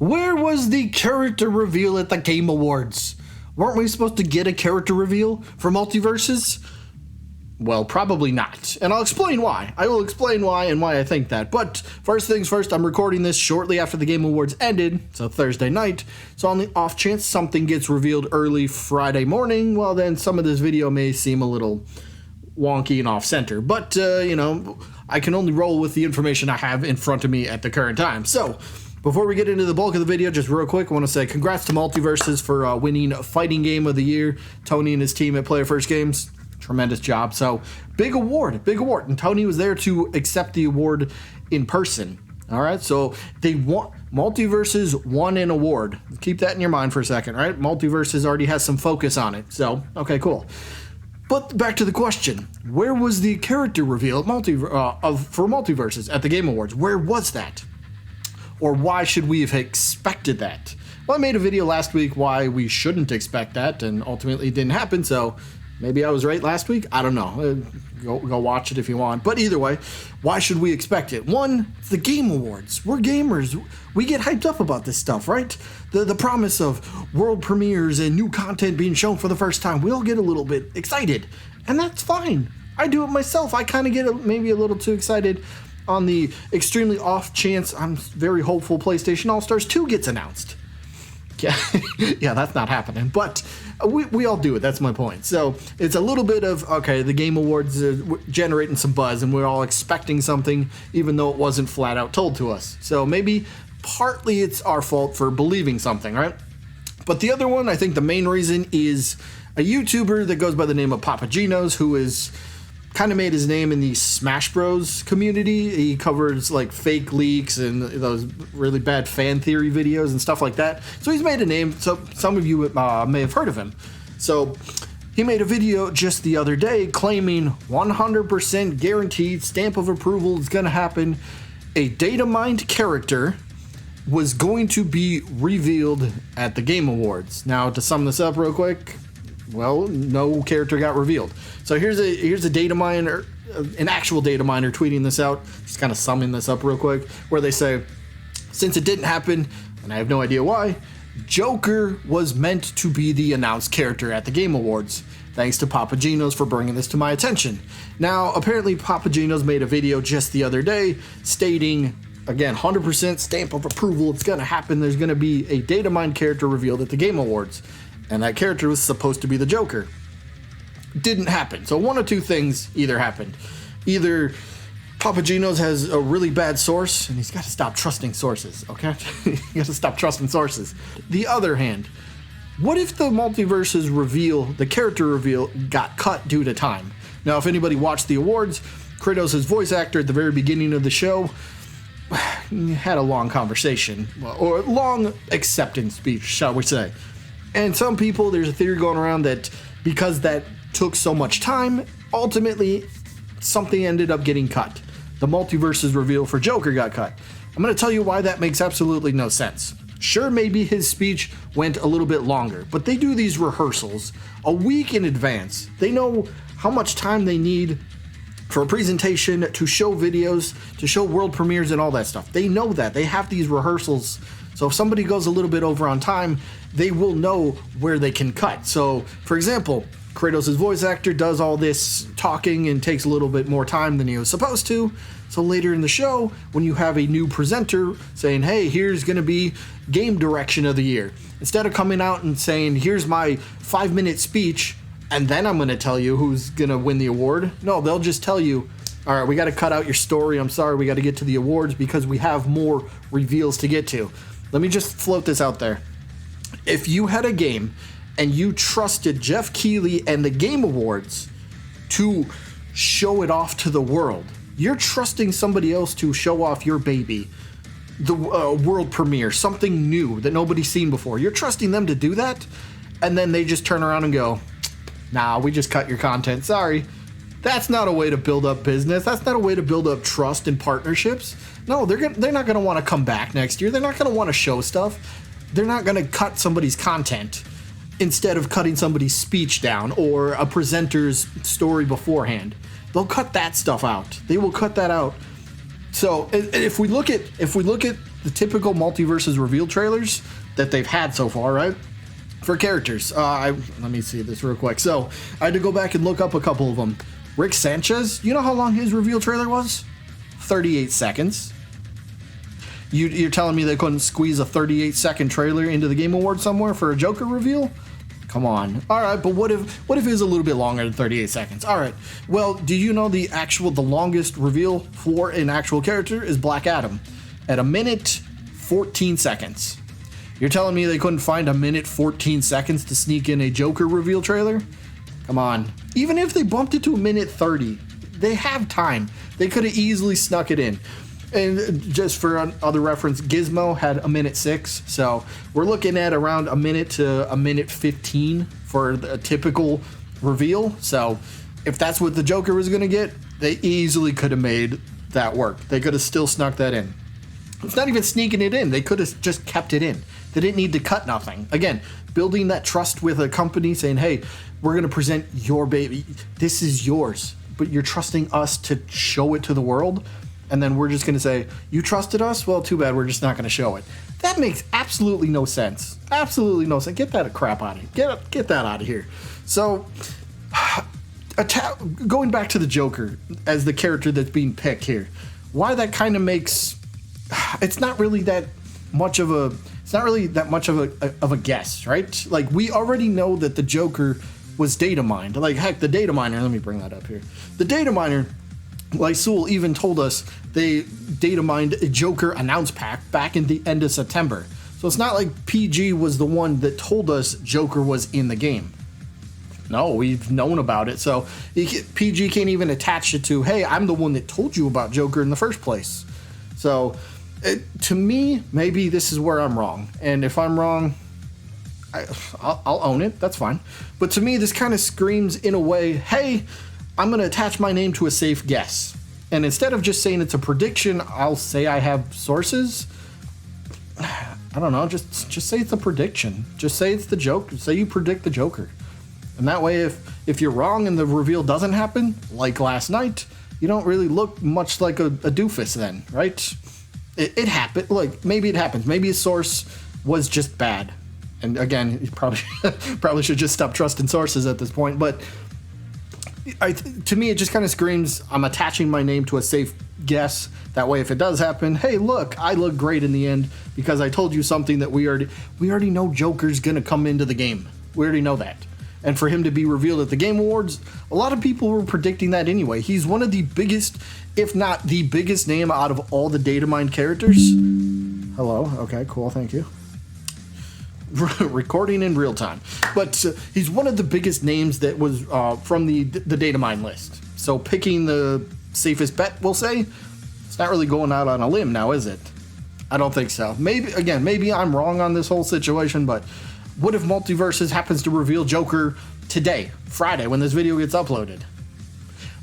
Where was the character reveal at the Game Awards? Weren't we supposed to get a character reveal for Multiversus? Well, probably not. And I'll explain why. I will explain why and why I think that. But first things first, I'm recording this shortly after the Game Awards ended, so Thursday night. So on the off chance something gets revealed early Friday morning, well then some of this video may seem a little wonky and off-center. But, I can only roll with the information I have in front of me at the current time. So, before we get into the bulk of the video, just real quick, I want to say congrats to Multiversus for winning Fighting Game of the Year. Tony and his team at Player First Games. Tremendous job. So, big award. And Tony was there to accept the award in person. All right, so they won. Multiversus won an award. Keep that in your mind for a second, right? Multiversus already has some focus on it. So, okay, cool. But back to the question: where was the character reveal for Multiversus at the Game Awards? Where was that? Or why should we have expected that? Well, I made a video last week why we shouldn't expect that, and ultimately it didn't happen. So. Maybe I was right last week. I don't know. Go watch it if you want. But either way, why should we expect it? One, it's the Game Awards. We're gamers. We get hyped up about this stuff, right? The promise of world premieres and new content being shown for the first time. We all get a little bit excited. And that's fine. I do it myself. I kind of get maybe a little too excited on the extremely off chance I'm very hopeful PlayStation All-Stars 2 gets announced. Yeah, that's not happening. But we all do it. That's my point. So it's a little bit of, okay, the Game Awards are generating some buzz, and we're all expecting something, even though it wasn't flat out told to us. So maybe partly it's our fault for believing something, right? But the other one, I think the main reason is a YouTuber that goes by the name of Papagenos, who is kind of made his name in the Smash Bros community. He covers like fake leaks and those really bad fan theory videos and stuff like that. So he's made a name. So some of you may have heard of him. So he made a video just the other day claiming 100% guaranteed stamp of approval is going to happen. A data mined character was going to be revealed at the Game Awards. Now, to sum this up real quick, well, no character got revealed. So here's a data miner, an actual data miner tweeting this out. Just kind of summing this up real quick, where they say, since it didn't happen, and I have no idea why, Joker was meant to be the announced character at the Game Awards. Thanks to Papagenos for bringing this to my attention. Now, apparently Papagenos made a video just the other day stating, again, 100% stamp of approval, it's going to happen. There's going to be a data mined character revealed at the Game Awards. And that character was supposed to be the Joker. Didn't happen. So one of two things either happened. Either Papagenos has a really bad source, and he's got to stop trusting sources, okay? He has to stop trusting sources. The other hand, what if the Multiversus reveal, the character reveal, got cut due to time? Now, if anybody watched the awards, Kratos' voice actor at the very beginning of the show had a long conversation, or long acceptance speech, shall we say. And some people, there's a theory going around that because that took so much time, ultimately something ended up getting cut. The Multiversus reveal for Joker got cut. I'm going to tell you why that makes absolutely no sense. Sure, maybe his speech went a little bit longer, but they do these rehearsals a week in advance. They know how much time they need for a presentation, to show videos, to show world premieres and all that stuff. They know that. They have these rehearsals. So if somebody goes a little bit over on time, they will know where they can cut. So, for example, Kratos' voice actor does all this talking and takes a little bit more time than he was supposed to. So later in the show, when you have a new presenter saying, hey, here's going to be game direction of the year, instead of coming out and saying, here's my 5-minute speech, and then I'm going to tell you who's going to win the award. No, they'll just tell you, all right, we got to cut out your story. I'm sorry, we got to get to the awards because we have more reveals to get to. Let me just float this out there. If you had a game and you trusted Jeff Keighley and the Game Awards to show it off to the world, you're trusting somebody else to show off your baby, the world premiere, something new that nobody's seen before. You're trusting them to do that, and then they just turn around and go, nah, we just cut your content, sorry. That's not a way to build up business. That's not a way to build up trust and partnerships. No, they're not going to want to come back next year. They're not going to want to show stuff. They're not going to cut somebody's content instead of cutting somebody's speech down or a presenter's story beforehand. They'll cut that stuff out. They will cut that out. So if we look at the typical Multiversus reveal trailers that they've had so far, right? For characters. Let me see this real quick. So I had to go back and look up a couple of them. Rick Sanchez, you know how long his reveal trailer was? 38 seconds. You're telling me they couldn't squeeze a 38-second trailer into the Game Awards somewhere for a Joker reveal? Come on. All right, but what if it is a little bit longer than 38 seconds? All right. Well, do you know the longest reveal for an actual character is Black Adam at 1minute 14 seconds. You're telling me they couldn't find 1minute 14 seconds to sneak in a Joker reveal trailer? Come on. Even if they bumped it to 1minute 30, they have time. They could have easily snuck it in. And just for other reference, Gizmo had 1minute 6, so we're looking at around 1 minute to 1minute 15 for a typical reveal. So if that's what the Joker was going to get, they easily could have made that work. They could have still snuck that in. It's not even sneaking it in. They could have just kept it in. They didn't need to cut nothing. Again, building that trust with a company saying, hey, we're going to present your baby. This is yours, but you're trusting us to show it to the world. And then we're just going to say, you trusted us? Well, too bad. We're just not going to show it. That makes absolutely no sense. Absolutely no sense. Get that crap out of here. Get that out of here. So, going back to the Joker as the character that's being picked here, why that kind of makes... It's not really that much of a... It's not really that much of a guess, right? Like, we already know that the Joker was data mined. Like, heck, the data miner... Let me bring that up here. The data miner... Lysul even told us they data mined a Joker announce pack back in the end of September. So it's not like PG was the one that told us Joker was in the game. No, we've known about it. So PG can't even attach it to, hey, I'm the one that told you about Joker in the first place. So to me, maybe this is where I'm wrong. And if I'm wrong, I'll own it. That's fine. But to me, this kind of screams in a way, hey, I'm going to attach my name to a safe guess. And instead of just saying it's a prediction, I'll say I have sources. I don't know, just say it's a prediction. Just say it's the Joker. Say you predict the Joker. And that way, if you're wrong and the reveal doesn't happen, like last night, you don't really look much like a doofus then, right? It happened. Like, maybe it happens. Maybe a source was just bad. And again, you probably should just stop trusting sources at this point. But to me, it just kind of screams, I'm attaching my name to a safe guess. That way, if it does happen, hey, look, I look great in the end because I told you something that we already know Joker's going to come into the game. We already know that. And for him to be revealed at the Game Awards, a lot of people were predicting that anyway. He's one of the biggest, if not the biggest name out of all the data mined characters. Hello. Okay, cool. Thank you. Recording in real time. But he's one of the biggest names that was from the data mine list. So picking the safest bet, we'll say, it's not really going out on a limb now, is it? I don't think so. Maybe I'm wrong on this whole situation, but what if Multiversus happens to reveal Joker today, Friday, when this video gets uploaded?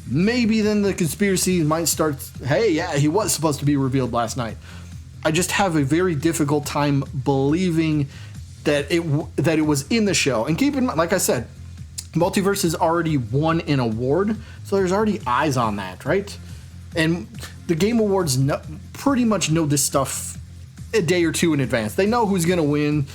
Maybe then the conspiracy might start, hey, yeah, he was supposed to be revealed last night. I just have a very difficult time believing that it was in the show. And keep in mind, like I said, Multiversus already won an award, so there's already eyes on that, right? And the Game Awards pretty much know this stuff a day or two in advance. They know who's going to win.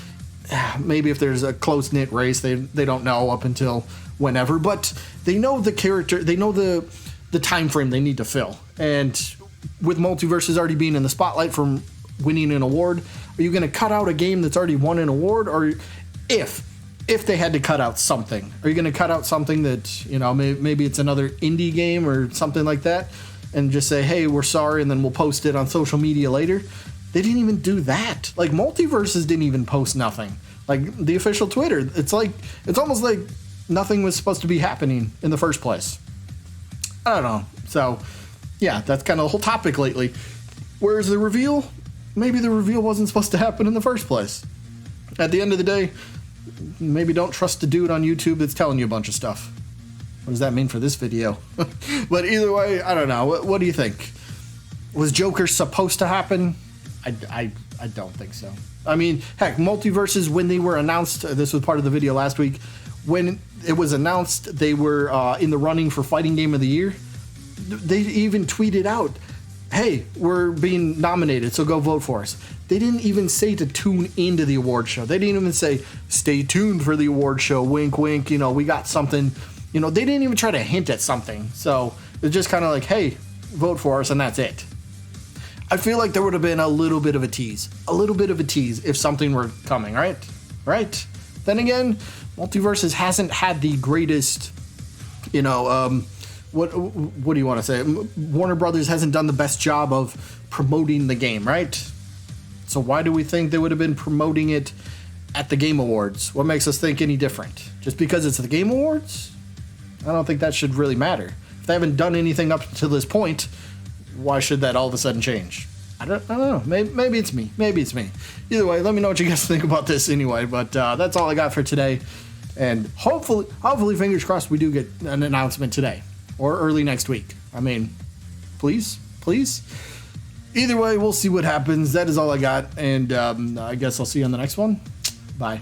Maybe if there's a close-knit race, they don't know up until whenever, but they know the character, they know the time frame they need to fill. And with Multiversus already being in the spotlight from winning an award, are you going to cut out a game that's already won an award? Or if they had to cut out something, are you going to cut out something that, you know, maybe it's another indie game or something like that, and just say, hey, we're sorry, and then we'll post it on social media later? They didn't even do that. Like, Multiversus didn't even post nothing. Like, the official Twitter, it's almost like nothing was supposed to be happening in the first place. I don't know. So, yeah, that's kind of the whole topic lately. Where's the reveal? Maybe the reveal wasn't supposed to happen in the first place. At the end of the day, maybe don't trust the dude on YouTube that's telling you a bunch of stuff. What does that mean for this video? But either way, I don't know. What do you think? Was Joker supposed to happen? I don't think so. I mean, heck, Multiversus, when they were announced, this was part of the video last week, when it was announced they were in the running for Fighting Game of the Year, they even tweeted out, hey, we're being nominated, so go vote for us. They didn't even say to tune into the award show. They didn't even say, stay tuned for the award show, wink, wink, you know, we got something. You know, they didn't even try to hint at something. So it's just kind of like, hey, vote for us, and that's it. I feel like there would have been a little bit of a tease if something were coming, right? Right? Then again, Multiversus hasn't had the greatest, you know, what do you want to say? Warner Brothers hasn't done the best job of promoting the game, right? So why do we think they would have been promoting it at the Game Awards? What makes us think any different? Just because it's the Game Awards? I don't think that should really matter. If they haven't done anything up to this point, why should that all of a sudden change? I don't know. Maybe it's me. Either way, let me know what you guys think about this anyway. But that's all I got for today. And hopefully, fingers crossed, we do get an announcement today or early next week. I mean, please. Either way, we'll see what happens. That is all I got. And I guess I'll see you on the next one. Bye.